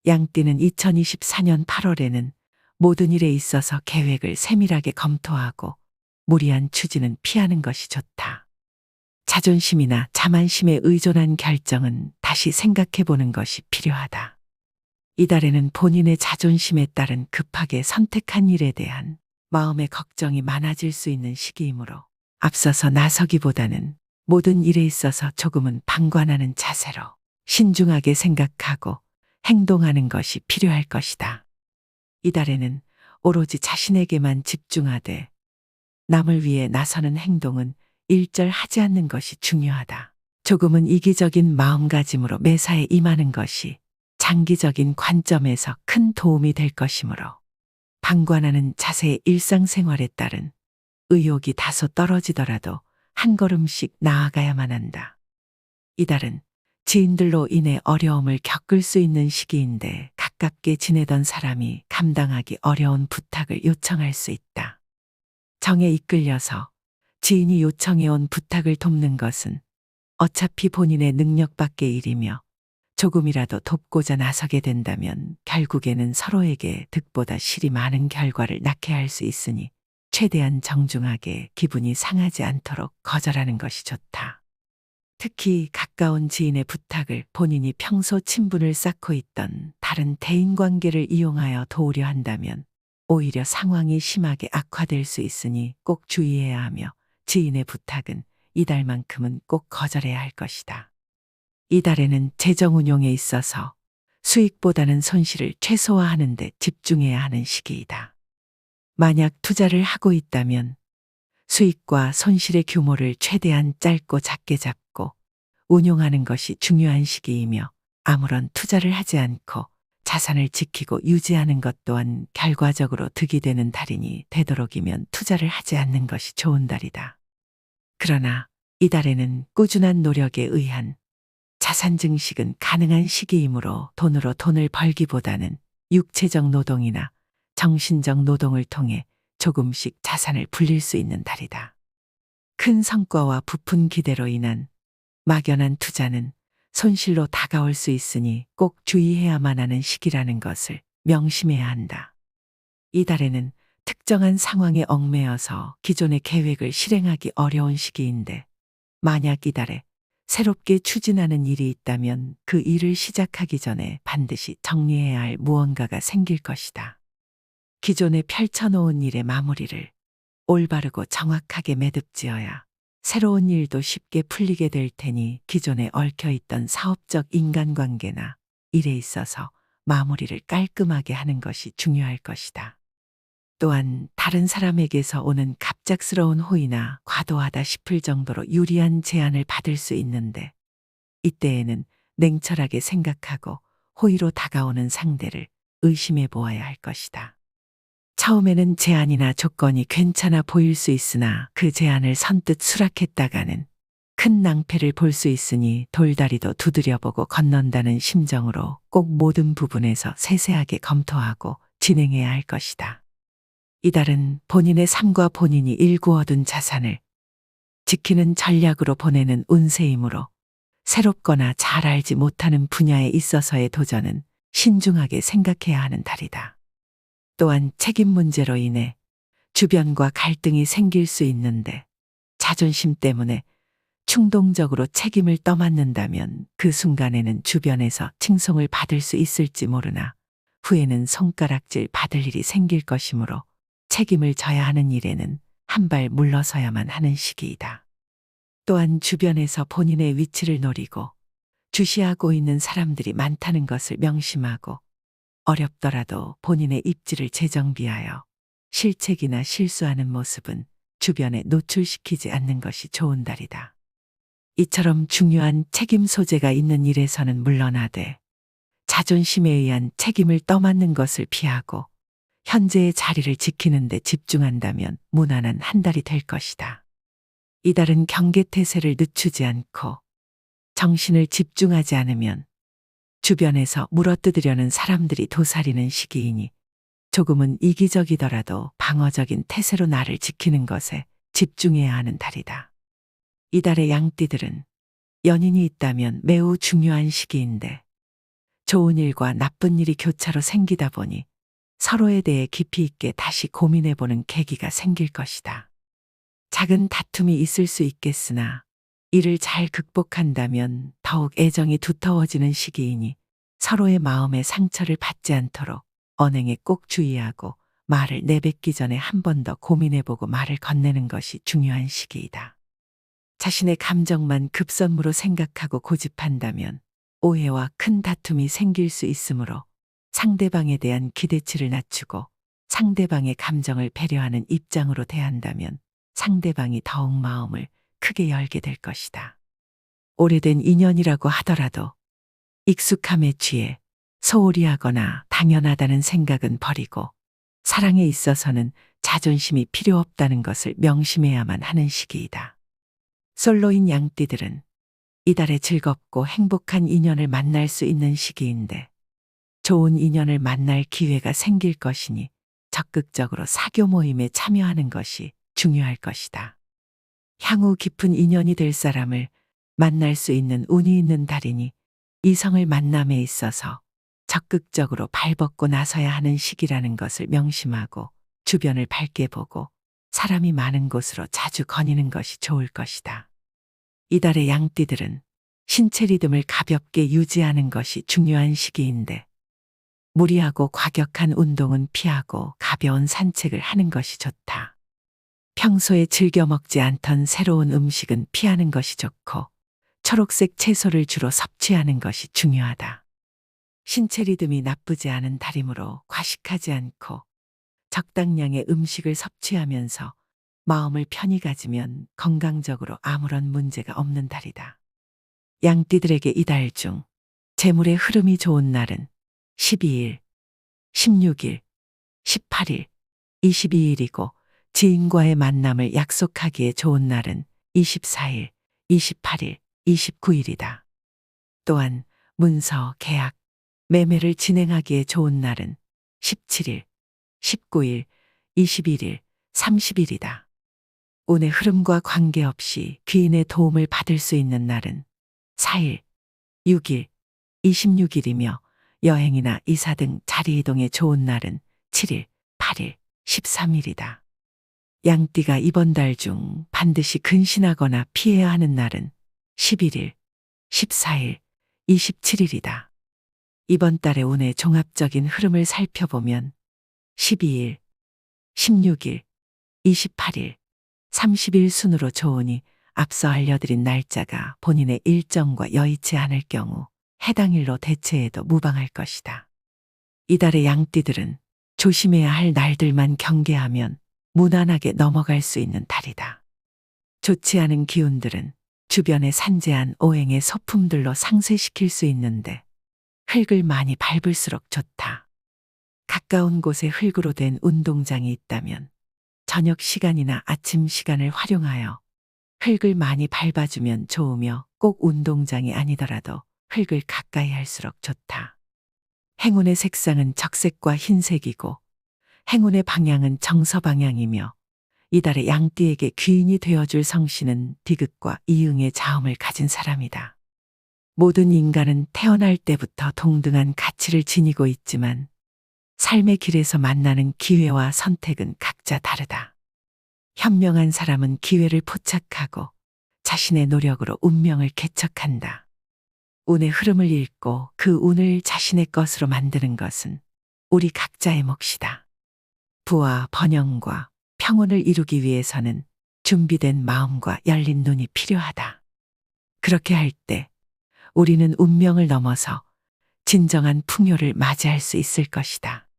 양띠는 2024년 8월에는 모든 일에 있어서 계획을 세밀하게 검토하고 무리한 추진은 피하는 것이 좋다. 자존심이나 자만심에 의존한 결정은 다시 생각해 보는 것이 필요하다. 이달에는 본인의 자존심에 따른 급하게 선택한 일에 대한 마음의 걱정이 많아질 수 있는 시기이므로 앞서서 나서기보다는 모든 일에 있어서 조금은 방관하는 자세로 신중하게 생각하고 행동하는 것이 필요할 것이다. 이달에는 오로지 자신에게만 집중하되 남을 위해 나서는 행동은 일절하지 않는 것이 중요하다. 조금은 이기적인 마음가짐으로 매사에 임하는 것이 장기적인 관점에서 큰 도움이 될 것이므로 방관하는 자세의 일상생활에 따른 의욕이 다소 떨어지더라도 한 걸음씩 나아가야만 한다. 이달은 지인들로 인해 어려움을 겪을 수 있는 시기인데 가깝게 지내던 사람이 감당하기 어려운 부탁을 요청할 수 있다. 정에 이끌려서 지인이 요청해온 부탁을 돕는 것은 어차피 본인의 능력 밖의 일이며 조금이라도 돕고자 나서게 된다면 결국에는 서로에게 득보다 실이 많은 결과를 낳게 할 수 있으니 최대한 정중하게 기분이 상하지 않도록 거절하는 것이 좋다. 특히 가까운 지인의 부탁을 본인이 평소 친분을 쌓고 있던 다른 대인관계를 이용하여 도우려 한다면 오히려 상황이 심하게 악화될 수 있으니 꼭 주의해야 하며 지인의 부탁은 이달만큼은 꼭 거절해야 할 것이다. 이달에는 재정 운용에 있어서 수익보다는 손실을 최소화하는 데 집중해야 하는 시기이다. 만약 투자를 하고 있다면 수익과 손실의 규모를 최대한 짧고 작게 잡고 운용하는 것이 중요한 시기이며 아무런 투자를 하지 않고 자산을 지키고 유지하는 것 또한 결과적으로 득이 되는 달이니 되도록이면 투자를 하지 않는 것이 좋은 달이다. 그러나 이달에는 꾸준한 노력에 의한 자산 증식은 가능한 시기이므로 돈으로 돈을 벌기보다는 육체적 노동이나 정신적 노동을 통해 조금씩 자산을 불릴 수 있는 달이다. 큰 성과와 부푼 기대로 인한 막연한 투자는 손실로 다가올 수 있으니 꼭 주의해야만 하는 시기라는 것을 명심해야 한다. 이달에는 특정한 상황에 얽매여서 기존의 계획을 실행하기 어려운 시기인데 만약 이달에 새롭게 추진하는 일이 있다면 그 일을 시작하기 전에 반드시 정리해야 할 무언가가 생길 것이다. 기존에 펼쳐놓은 일의 마무리를 올바르고 정확하게 매듭지어야 새로운 일도 쉽게 풀리게 될 테니 기존에 얽혀있던 사업적 인간관계나 일에 있어서 마무리를 깔끔하게 하는 것이 중요할 것이다. 또한 다른 사람에게서 오는 갑작스러운 호의나 과도하다 싶을 정도로 유리한 제안을 받을 수 있는데 이때에는 냉철하게 생각하고 호의로 다가오는 상대를 의심해 보아야 할 것이다. 처음에는 제안이나 조건이 괜찮아 보일 수 있으나 그 제안을 선뜻 수락했다가는 큰 낭패를 볼 수 있으니 돌다리도 두드려보고 건넌다는 심정으로 꼭 모든 부분에서 세세하게 검토하고 진행해야 할 것이다. 이달은 본인의 삶과 본인이 일구어둔 자산을 지키는 전략으로 보내는 운세이므로 새롭거나 잘 알지 못하는 분야에 있어서의 도전은 신중하게 생각해야 하는 달이다. 또한 책임 문제로 인해 주변과 갈등이 생길 수 있는데 자존심 때문에 충동적으로 책임을 떠맡는다면 그 순간에는 주변에서 칭송을 받을 수 있을지 모르나 후에는 손가락질 받을 일이 생길 것이므로 책임을 져야 하는 일에는 한 발 물러서야만 하는 시기이다. 또한 주변에서 본인의 위치를 노리고 주시하고 있는 사람들이 많다는 것을 명심하고 어렵더라도 본인의 입지를 재정비하여 실책이나 실수하는 모습은 주변에 노출시키지 않는 것이 좋은 달이다. 이처럼 중요한 책임 소재가 있는 일에서는 물러나되 자존심에 의한 책임을 떠맡는 것을 피하고 현재의 자리를 지키는 데 집중한다면 무난한 한 달이 될 것이다. 이달은 경계태세를 늦추지 않고 정신을 집중하지 않으면 주변에서 물어뜯으려는 사람들이 도사리는 시기이니 조금은 이기적이더라도 방어적인 태세로 나를 지키는 것에 집중해야 하는 달이다. 이달의 양띠들은 연인이 있다면 매우 중요한 시기인데 좋은 일과 나쁜 일이 교차로 생기다 보니 서로에 대해 깊이 있게 다시 고민해보는 계기가 생길 것이다. 작은 다툼이 있을 수 있겠으나 이를 잘 극복한다면 더욱 애정이 두터워지는 시기이니 서로의 마음의 상처를 받지 않도록 언행에 꼭 주의하고 말을 내뱉기 전에 한 번 더 고민해보고 말을 건네는 것이 중요한 시기이다. 자신의 감정만 급선무로 생각하고 고집한다면 오해와 큰 다툼이 생길 수 있으므로 상대방에 대한 기대치를 낮추고 상대방의 감정을 배려하는 입장으로 대한다면 상대방이 더욱 마음을 크게 열게 될 것이다. 오래된 인연이라고 하더라도 익숙함에 취해 소홀히 하거나 당연하다는 생각은 버리고 사랑에 있어서는 자존심이 필요 없다는 것을 명심해야만 하는 시기이다. 솔로인 양띠들은 이달에 즐겁고 행복한 인연을 만날 수 있는 시기인데 좋은 인연을 만날 기회가 생길 것이니 적극적으로 사교 모임에 참여하는 것이 중요할 것이다. 향후 깊은 인연이 될 사람을 만날 수 있는 운이 있는 달이니 이성을 만남에 있어서 적극적으로 발벗고 나서야 하는 시기라는 것을 명심하고 주변을 밝게 보고 사람이 많은 곳으로 자주 거니는 것이 좋을 것이다. 이달의 양띠들은 신체 리듬을 가볍게 유지하는 것이 중요한 시기인데 무리하고 과격한 운동은 피하고 가벼운 산책을 하는 것이 좋다. 평소에 즐겨 먹지 않던 새로운 음식은 피하는 것이 좋고 초록색 채소를 주로 섭취하는 것이 중요하다. 신체 리듬이 나쁘지 않은 달이므로 과식하지 않고 적당량의 음식을 섭취하면서 마음을 편히 가지면 건강적으로 아무런 문제가 없는 달이다. 양띠들에게 이달 중 재물의 흐름이 좋은 날은 12일, 16일, 18일, 22일이고 지인과의 만남을 약속하기에 좋은 날은 24일, 28일, 29일이다. 또한 문서, 계약, 매매를 진행하기에 좋은 날은 17일, 19일, 21일, 30일이다. 운의 흐름과 관계없이 귀인의 도움을 받을 수 있는 날은 4일, 6일, 26일이며 여행이나 이사 등 자리 이동에 좋은 날은 7일, 8일, 13일이다. 양띠가 이번 달 중 반드시 근신하거나 피해야 하는 날은 11일, 14일, 27일이다. 이번 달의 운의 종합적인 흐름을 살펴보면 12일, 16일, 28일, 30일 순으로 좋으니 앞서 알려드린 날짜가 본인의 일정과 여의치 않을 경우 해당 일로 대체해도 무방할 것이다. 이달의 양띠들은 조심해야 할 날들만 경계하면 무난하게 넘어갈 수 있는 달이다. 좋지 않은 기운들은 주변에 산재한 오행의 소품들로 상쇄시킬 수 있는데 흙을 많이 밟을수록 좋다. 가까운 곳에 흙으로 된 운동장이 있다면 저녁 시간이나 아침 시간을 활용하여 흙을 많이 밟아주면 좋으며 꼭 운동장이 아니더라도 흙을 가까이 할수록 좋다. 행운의 색상은 적색과 흰색이고 행운의 방향은 정서 방향이며 이달의 양띠에게 귀인이 되어줄 성씨는 디귿과 이응의 자음을 가진 사람이다. 모든 인간은 태어날 때부터 동등한 가치를 지니고 있지만 삶의 길에서 만나는 기회와 선택은 각자 다르다. 현명한 사람은 기회를 포착하고 자신의 노력으로 운명을 개척한다. 운의 흐름을 읽고 그 운을 자신의 것으로 만드는 것은 우리 각자의 몫이다. 부와 번영과 평온을 이루기 위해서는 준비된 마음과 열린 눈이 필요하다. 그렇게 할 때 우리는 운명을 넘어서 진정한 풍요를 맞이할 수 있을 것이다.